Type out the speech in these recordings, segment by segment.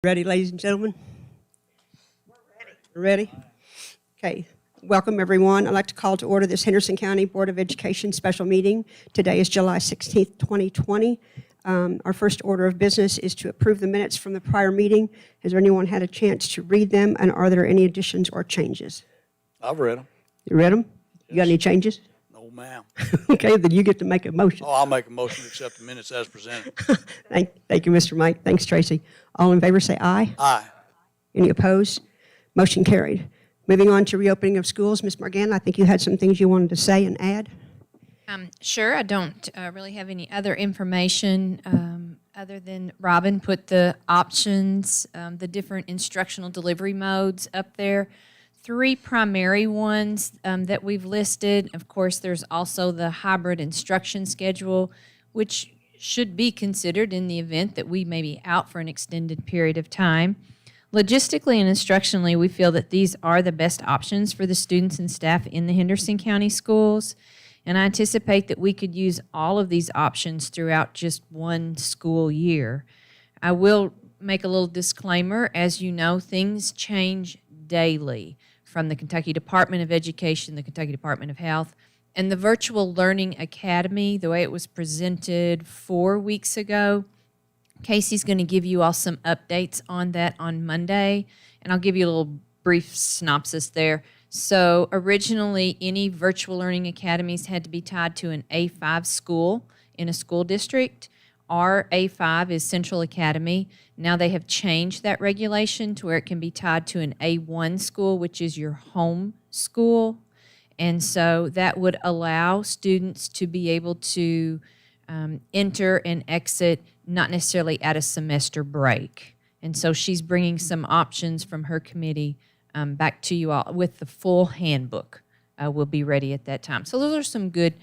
Ready, ladies and gentlemen? Ready? Okay. Welcome, everyone. I'd like to call to order this Henderson County Board of Education special meeting. Today is July 16th, 2020. Our first order of business is to approve the minutes from the prior meeting. Has anyone had a chance to read them, and are there any additions or changes? I've read them. You read them? You got any changes? No, ma'am. Okay, then you get to make a motion. Oh, I'll make a motion to accept the minutes as presented. Thank you, Mr. Mike. Thanks, Tracy. All in favor say aye. Aye. Any opposed? Motion carried. Moving on to reopening of schools, Ms. Morgan, I think you had some things you wanted to say and add. Sure, I don't really have any other information other than Robin put the options, the different instructional delivery modes up there. 3 primary ones that we've listed. Of course, there's also the hybrid instruction schedule, which should be considered in the event that we may be out for an extended period of time. Logistically and instructionally, we feel that these are the best options for the students and staff in the Henderson County schools, and I anticipate that we could use all of these options throughout just one school year. I will make a little disclaimer. As you know, things change daily from the Kentucky Department of Education, the Kentucky Department of Health, and the Virtual Learning Academy, the way it was presented 4 weeks ago. Casey's going to give you all some updates on that on Monday, and I'll give you a little brief synopsis there. So originally, any virtual learning academies had to be tied to an A5 school in a school district. Our A5 is Central Academy. Now they have changed that regulation to where it can be tied to an A1 school, which is your home school. And so that would allow students to be able to enter and exit, not necessarily at a semester break. And so she's bringing some options from her committee back to you all with the full handbook. Will be ready at that time. So those are some good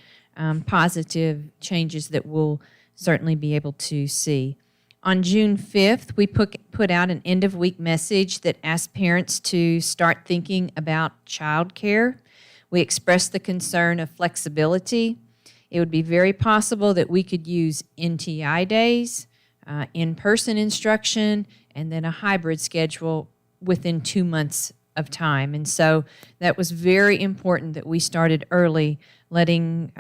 positive changes that we'll certainly be able to see. On June 5th, we put out an end-of-week message that asked parents to start thinking about child care. We expressed the concern of flexibility. It would be very possible that we could use NTI days, in-person instruction, and then a hybrid schedule within 2 months of time. And so that was very important that we started early, letting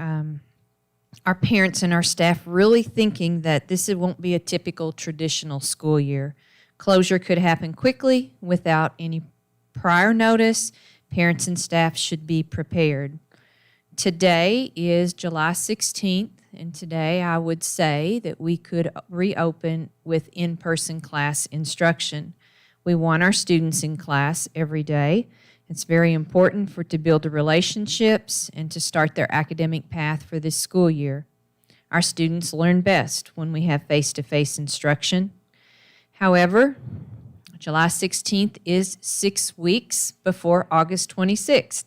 our parents and our staff really thinking that this won't be a typical traditional school year. Closure could happen quickly without any prior notice. Parents and staff should be prepared. Today is July 16th, and today I would say that we could reopen with in-person class instruction. We want our students in class every day. It's very important to build the relationships and to start their academic path for this school year. Our students learn best when we have face-to-face instruction. However, July 16th is 6 weeks before August 26th,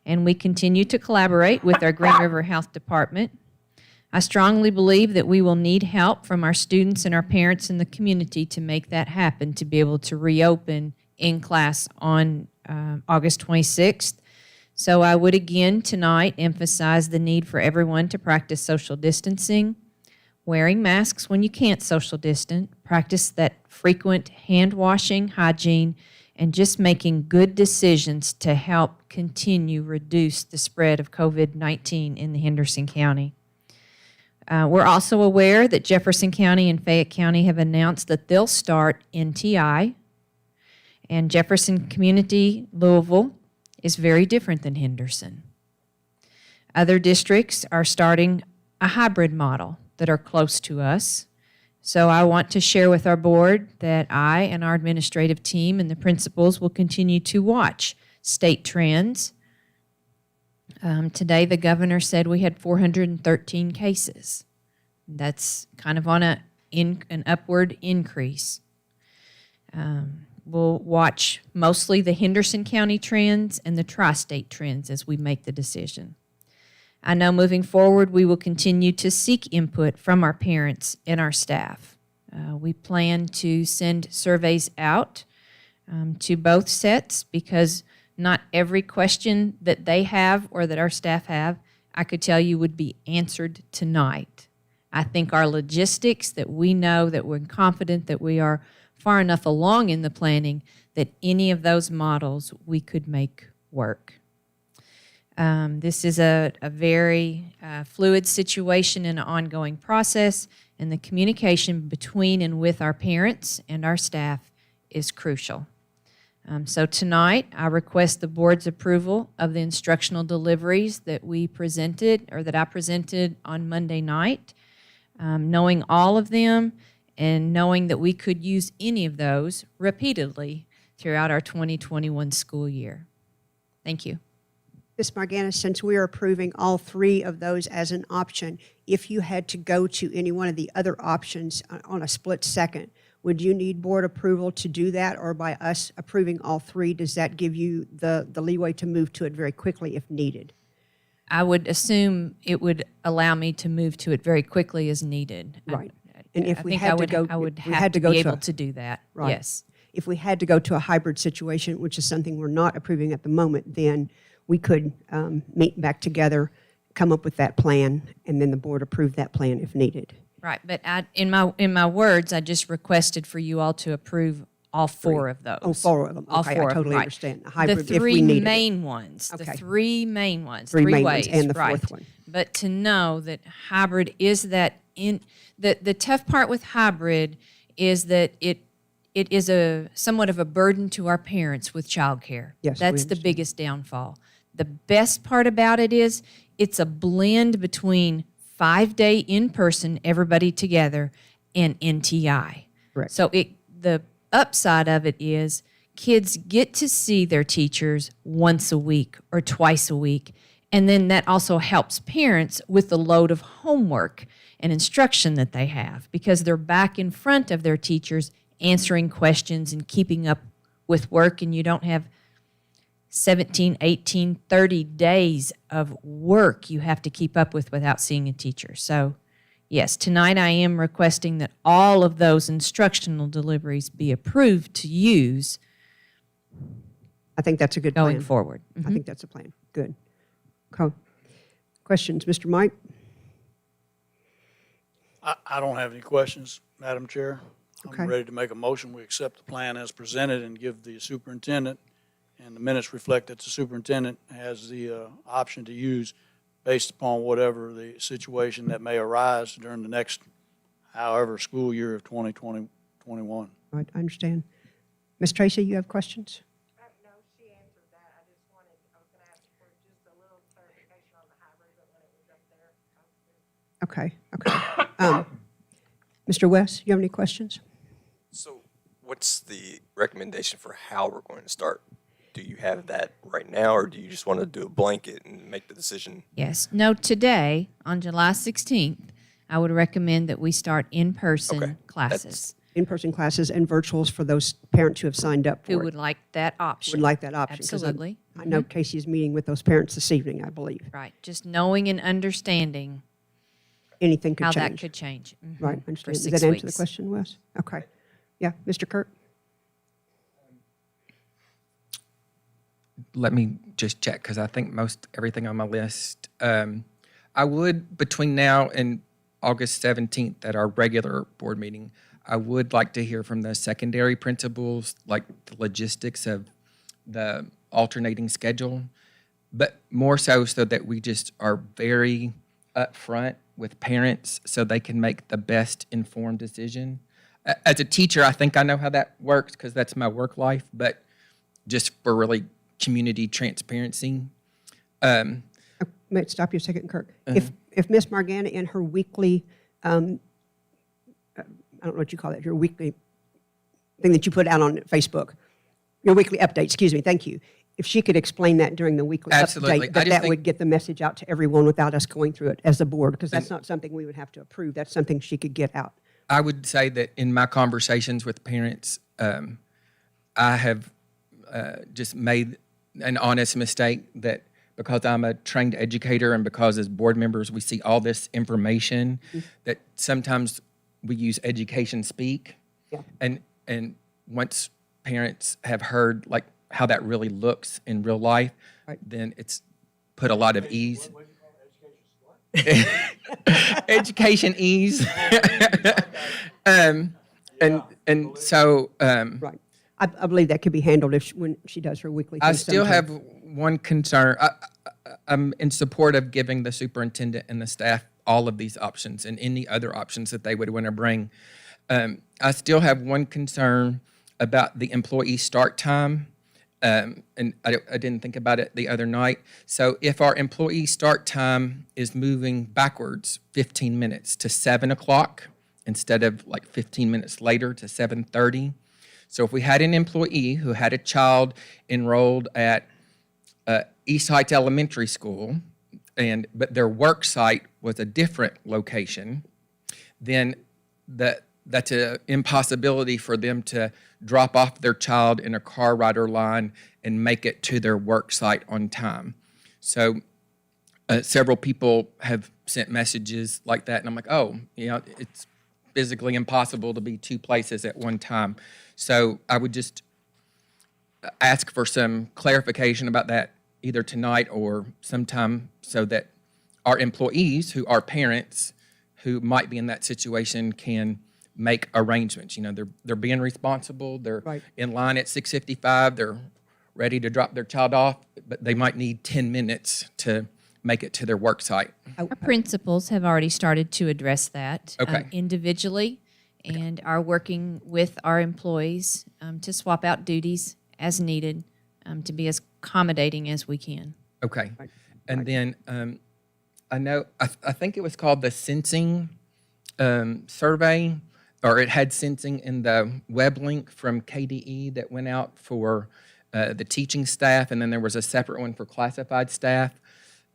and we continue to collaborate with our Green River Health Department. I strongly believe that we will need help from our students and our parents in the community to make that happen, to be able to reopen in class on August 26th. So I would again tonight emphasize the need for everyone to practice social distancing, wearing masks when you can't social distance, practice that frequent hand washing, hygiene, and just making good decisions to help continue reduce the spread of COVID-19 in the Henderson County. We're also aware that Jefferson County and Fayette County have announced that they'll start NTI, and Jefferson Community, Louisville, is very different than Henderson. Other districts are starting a hybrid model that are close to us. So I want to share with our board that I and our administrative team and the principals will continue to watch state trends. Today, the governor said we had 413 cases. That's kind of on an upward increase. We'll watch mostly the Henderson County trends and the tri-state trends as we make the decision. I know moving forward, we will continue to seek input from our parents and our staff. We plan to send surveys out to both sets because not every question that they have or that our staff have, I could tell you would be answered tonight. I think our logistics, that we know that we're confident that we are far enough along in the planning that any of those models we could make work. This is a very fluid situation and an ongoing process, and the communication between and with our parents and our staff is crucial. So tonight, I request the board's approval of the instructional deliveries that we presented, or that I presented on Monday night. Knowing all of them and knowing that we could use any of those repeatedly throughout our 2021 school year. Thank you. Ms. Marganis, since we are approving all three of those as an option, if you had to go to any one of the other options on a split second, would you need board approval to do that, or by us approving all three, does that give you the leeway to move to it very quickly if needed? I would assume it would allow me to move to it very quickly as needed. Right. And if I we think had I to would, go, I would if we have had to go be to able a- to do that. Right. Yes. If we had to go to a hybrid situation, which is something we're not approving at the moment, then we could meet back together, come up with that plan, and then the board approve that plan if needed. Right, but in my words, I just requested for you all to approve all four of those. Oh, four of them. All Okay, I four of them, totally right. understand. A hybrid The if we three needed it. main ones. Okay. The three main ones. Three main ways, ones and the right. fourth one. But to know that hybrid is that the tough part with hybrid is that it is a somewhat of a burden to our parents with childcare. Yes, we that's the understand. biggest downfall. The best part about it is it's a blend between 5-day in-person, everybody together, and NTI. Correct. So the upside of it is kids get to see their teachers once a week or twice a week, and then that also helps parents with the load of homework and instruction that they have because they're back in front of their teachers answering questions and keeping up with work, and you don't have 17, 18, 30 days of work you have to keep up with without seeing a teacher. So, yes, tonight I am requesting that all of those instructional deliveries be approved to use I think that's a good going plan. forward. I think that's a plan. Good. Cool. Questions, Mr. Mike? I don't have any questions, Madam Chair. Okay. I'm ready to make a motion. We accept the plan as presented and give the superintendent, and the minutes reflect that the superintendent has the option to use based upon whatever the situation that may arise during the next, however, school year of 2020, 21. I understand. Ms. Tracy, you have questions? No, she answered that. I was going to ask for just a little clarification on the hybrid, but when it was up there, I was good. Okay. Mr. West, you have any questions? So what's the recommendation for how we're going to start? Do you have that right now, or do you just want to do a blanket and make the decision? Yes. No, today, on July 16th, I would recommend that we start in-person Okay. classes. In-person classes and virtuals for those parents who have signed up for Who it. would like that option? Would like that option. 'Cause Absolutely. I know Casey is meeting with those parents this evening, I believe. Right. Just knowing and understanding Anything could how change. that could change. Mhm. Right, I For understand. Does 6 that answer the weeks. question, Wes? Okay. Yeah, Mr. Kirk? Let me just check because I think most everything on my list. I would, between now and August 17th at our regular board meeting, I would like to hear from the secondary principals, like the logistics of the alternating schedule, but more so that we just are very upfront with parents so they can make the best informed decision. As a teacher, I think I know how that works because that's my work life, but just for really community transparency. May I stop you a second, Kirk? If Ms. Margana in her weekly, I don't know what you call it, your weekly thing that you put out on Facebook, your weekly update, excuse me, thank you. If she could explain that during the weekly Absolutely. update, I just that think- would get the message out to everyone without us going through it as a board, because that's not something we would have to approve. That's something she could get out. I would say that in my conversations with parents, I have just made an honest mistake that because I'm a trained educator and because as board members we see all this information, that sometimes we use education speak. Yeah. And once parents have heard like how that really looks in real life, Right. then it's put a lot of ease. Education ease. And so, Right. I believe that could be handled when she does her weekly I thing still sometime. have one concern. I'm in support of giving the superintendent and the staff all of these options and any other options that they would want to bring. I still have one concern about the employee start time. And I didn't think about it the other night. So if our employee start time is moving backwards 15 minutes to 7 o'clock instead of like 15 minutes later to 7:30. So if we had an employee who had a child enrolled at East Heights Elementary School, but their work site was a different location, then that's an impossibility for them to drop off their child in a car rider line and make it to their work site on time. So several people have sent messages like that, and I'm like, oh, it's physically impossible to be two places at one time. So I would just ask for some clarification about that either tonight or sometime so that our employees who are parents who might be in that situation can make arrangements. They're being responsible. They're Right. in line at 6:55. They're ready to drop their child off, but they might need 10 minutes to make it to their work site. Our principals have already started to address that Okay. individually and are working with our employees to swap out duties as needed to be as accommodating as we can. Okay. And then I know, I think it was called the sensing survey, or it had sensing in the web link from KDE that went out for the teaching staff, and then there was a separate one for classified staff.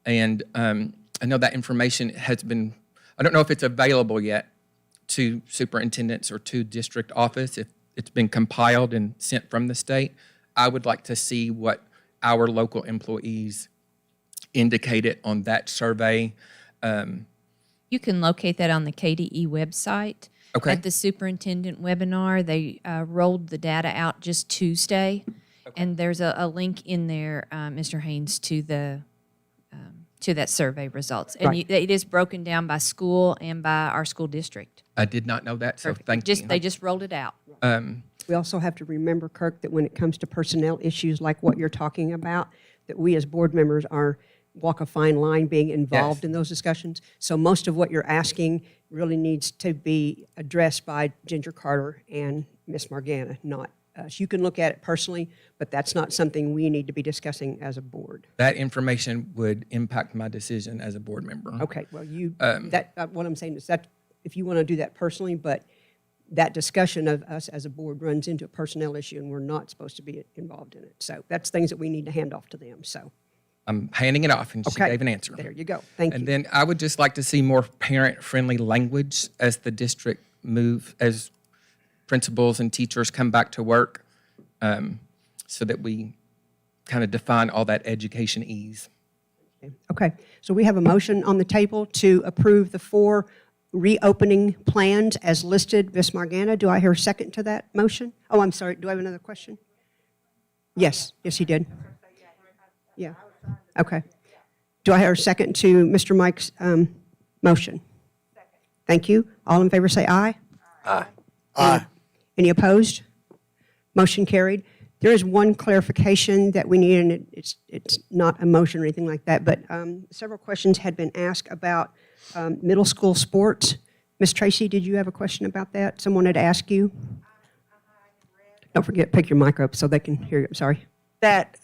And I know that information has been, I don't know if it's available yet to superintendents or to district office, if it's been compiled and sent from the state. I would like to see what our local employees indicated on that survey. You can locate that on the KDE website. Okay. At the superintendent webinar, they rolled the data out just Tuesday, and there's a link in there, Mr. Haynes, to that survey results. And Right. it is broken down by school and by our school district. I did not know that, so thank you. They just rolled it out. We also have to remember, Kirk, that when it comes to personnel issues like what you're talking about, that we as board members walk a fine line being involved Yes. in those discussions. So most of what you're asking really needs to be addressed by Ginger Carter and Ms. Margana, not us. You can look at it personally, but that's not something we need to be discussing as a board. That information would impact my decision as a board member. Okay, well, what I'm saying is that if you want to do that personally, but that discussion of us as a board runs into a personnel issue, and we're not supposed to be involved in it. So that's things that we need to hand off to them, so. I'm handing it off, and she Okay. gave an answer. There you go. Thank you. And then I would just like to see more parent-friendly language as the district as principals and teachers come back to work, so that we kind of define all that education ease. Okay, so we have a motion on the table to approve the 4 reopening plans as listed. Ms. Margana, do I hear a second to that motion? Oh, I'm sorry, do I have another question? Yes, he did. Yeah, okay. Do I hear a second to Mr. Mike's motion? Thank you. All in favor say aye. Aye. Aye. Any opposed? Motion carried. There is one clarification that we need, and it's not a motion or anything like that, but several questions had been asked about middle school sports. Ms. Tracy, did you have a question about that? Someone had asked you? Don't forget, pick your mic up so they can hear you. I'm sorry. That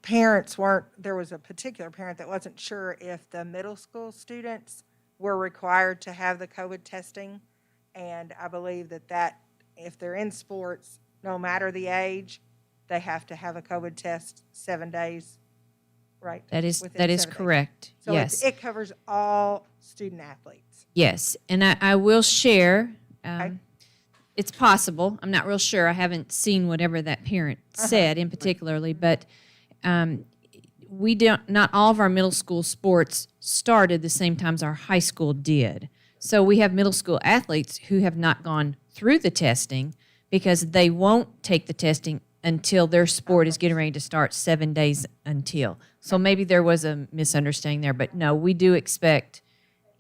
parents weren't, there was a particular parent that wasn't sure if the middle school students were required to have the COVID testing. And I believe that if they're in sports, no matter the age, they have to have a COVID test 7 days, right? That is Within 7 days. correct. So Yes. it covers all student athletes. Yes, and I will share, Okay. it's possible, I'm not real sure, I haven't seen whatever that parent said in particularly, but not all of our middle school sports started the same time as our high school did. So we have middle school athletes who have not gone through the testing because they won't take the testing until their sport is getting ready to start 7 days until. So maybe there was a misunderstanding there, but no, we do expect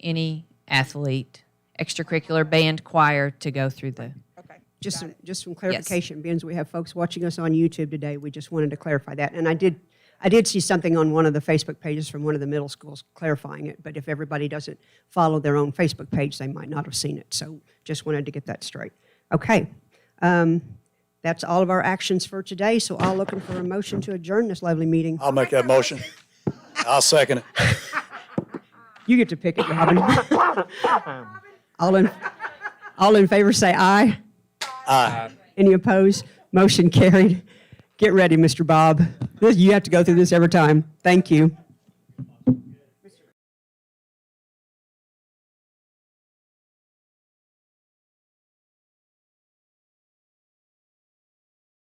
any athlete, extracurricular, band, choir to go through the Okay. just some clarification, being as we have folks watching us on YouTube today, we just wanted to clarify that. And I did see something on one of the Facebook pages from one of the middle schools clarifying it, but if everybody doesn't follow their own Facebook page, they might not have seen it. So just wanted to get that straight. Okay. That's all of our actions for today, so I'll looking for a motion to adjourn this lovely meeting. I'll make that motion. I'll second it. You get to pick it, Robin. All in favor say aye. Aye. Any opposed? Motion carried. Get ready, Mr. Bob. You have to go through this every time. Thank you.